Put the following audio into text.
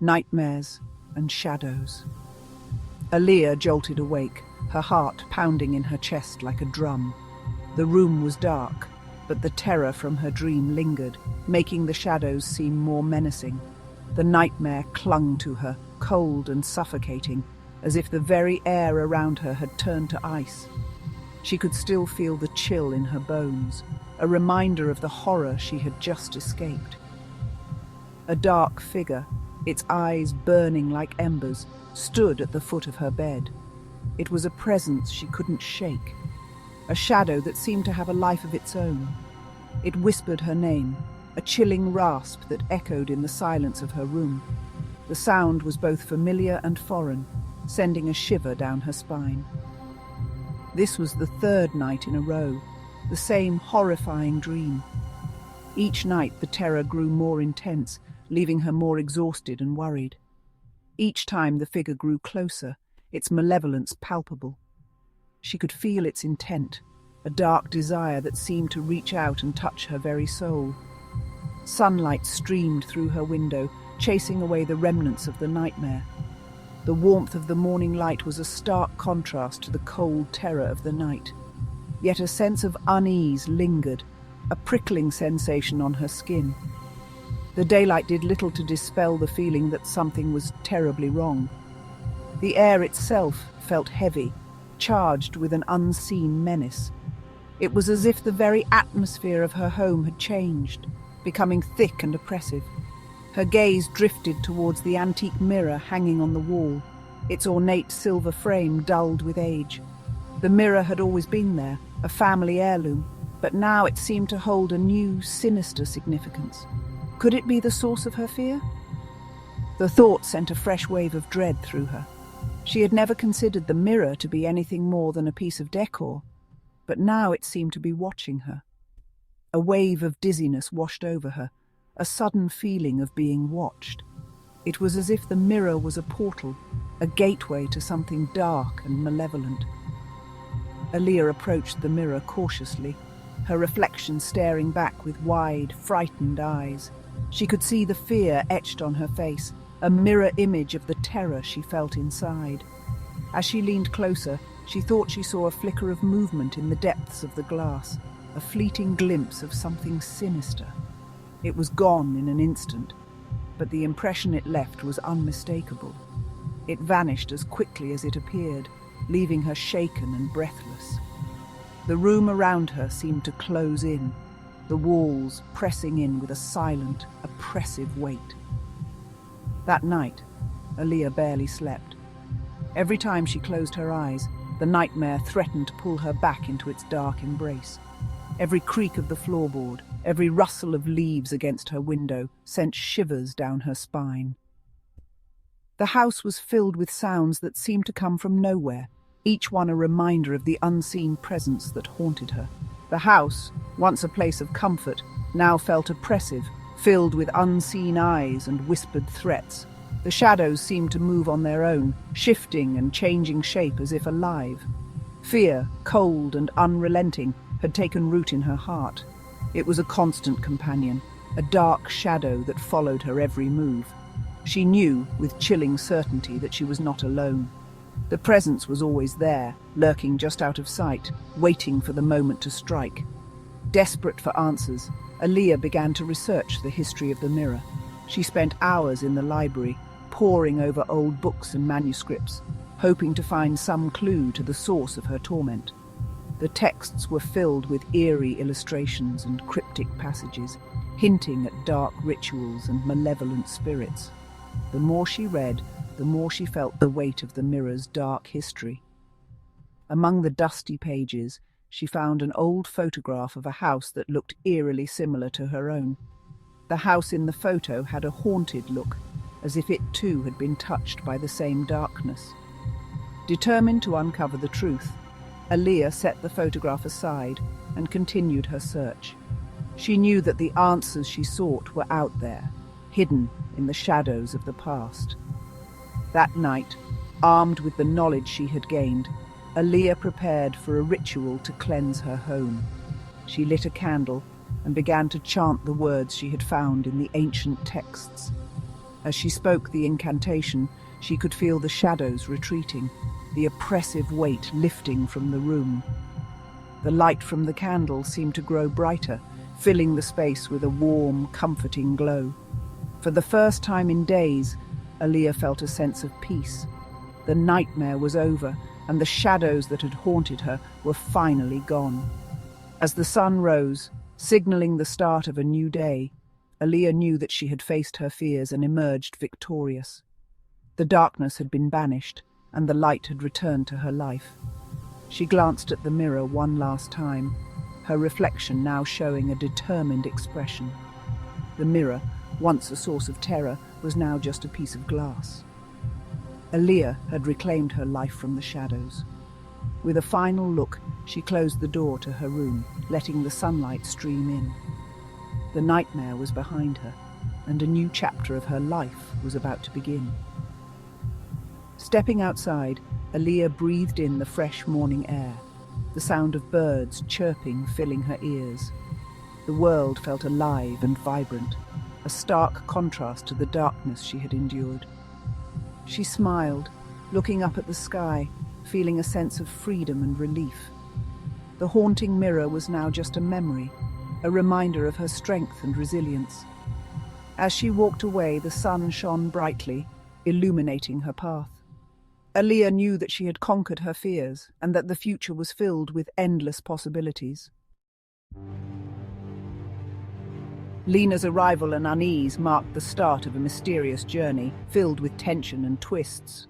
nightmares and shadows. Alia jolted awake, her heart pounding in her chest like a drum. The room was dark, but the terror from her dream lingered, making the shadows seem more menacing. The nightmare clung to her, cold and suffocating, as if the very air around her had turned to ice. She could still feel the chill in her bones, a reminder of the horror she had just escaped. A dark figure, its eyes burning like embers, stood at the foot of her bed. It was a presence she couldn't shake, a shadow that seemed to have a life of its own. It whispered her name, a chilling rasp that echoed in the silence of her room. The sound was both familiar and foreign, sending a shiver down her spine. This was the third night in a row, the same horrifying dream. Each night the terror grew more intense, leaving her more exhausted and worried. Each time the figure grew closer, its malevolence palpable. She could feel its intent, a dark desire that seemed to reach out and touch her very soul. Sunlight streamed through her window, chasing away the remnants of the nightmare. The warmth of the morning light was a stark contrast to the cold terror of the night. Yet a sense of unease lingered, a prickling sensation on her skin. The daylight did little to dispel the feeling that something was terribly wrong. The air itself felt heavy, charged with an unseen menace. It was as if the very atmosphere of her home had changed, becoming thick and oppressive. Her gaze drifted towards the antique mirror hanging on the wall, its ornate silver frame dulled with age. The mirror had always been there, a family heirloom, but now it seemed to hold a new, sinister significance. Could it be the source of her fear? The thought sent a fresh wave of dread through her. She had never considered the mirror to be anything more than a piece of decor, but now it seemed to be watching her. A wave of dizziness washed over her, a sudden feeling of being watched. It was as if the mirror was a portal, a gateway to something dark and malevolent. Alia approached the mirror cautiously, her reflection staring back with wide, frightened eyes. She could see the fear etched on her face, a mirror image of the terror she felt inside. As she leaned closer, she thought she saw a flicker of movement in the depths of the glass, a fleeting glimpse of something sinister. It was gone in an instant, but the impression it left was unmistakable. It vanished as quickly as it appeared, leaving her shaken and breathless. The room around her seemed to close in, the walls pressing in with a silent, oppressive weight. That night, Alia barely slept. Every time she closed her eyes, the nightmare threatened to pull her back into its dark embrace. Every creak of the floorboard, every rustle of leaves against her window sent shivers down her spine. The house was filled with sounds that seemed to come from nowhere, each one a reminder of the unseen presence that haunted her. The house, once a place of comfort, now felt oppressive, filled with unseen eyes and whispered threats. The shadows seemed to move on their own, shifting and changing shape as if alive. Fear, cold and unrelenting, had taken root in her heart. It was a constant companion, a dark shadow that followed her every move. She knew, with chilling certainty, that she was not alone. The presence was always there, lurking just out of sight, waiting for the moment to strike. Desperate for answers, Alia began to research the history of the mirror. She spent hours in the library, poring over old books and manuscripts, hoping to find some clue to the source of her torment. The texts were filled with eerie illustrations and cryptic passages, hinting at dark rituals and malevolent spirits. The more she read, the more she felt the weight of the mirror's dark history. Among the dusty pages, she found an old photograph of a house that looked eerily similar to her own. The house in the photo had a haunted look, as if it too had been touched by the same darkness. Determined to uncover the truth, Alia set the photograph aside and continued her search. She knew that the answers she sought were out there, hidden in the shadows of the past. That night, armed with the knowledge she had gained, Alia prepared for a ritual to cleanse her home. She lit a candle and began to chant the words she had found in the ancient texts. As she spoke the incantation, she could feel the shadows retreating, the oppressive weight lifting from the room. The light from the candle seemed to grow brighter, filling the space with a warm, comforting glow. For the first time in days, Alia felt a sense of peace. The nightmare was over, and the shadows that had haunted her were finally gone. As the sun rose, signaling the start of a new day, Alia knew that she had faced her fears and emerged victorious. The darkness had been banished, and the light had returned to her life. She glanced at the mirror one last time, her reflection now showing a determined expression. The mirror, once a source of terror, was now just a piece of glass. Alia had reclaimed her life from the shadows. With a final look, she closed the door to her room, letting the sunlight stream in. The nightmare was behind her, and a new chapter of her life was about to begin. Stepping outside, Alia breathed in the fresh morning air, the sound of birds chirping filling her ears. The world felt alive and vibrant, a stark contrast to the darkness she had endured. She smiled, looking up at the sky, feeling a sense of freedom and relief. The haunting mirror was now just a memory, a reminder of her strength and resilience. As she walked away, the sun shone brightly, illuminating her path. Alia knew that she had conquered her fears and that the future was filled with endless possibilities. Lena's arrival and unease marked the start of a mysterious journey filled with tension and twists.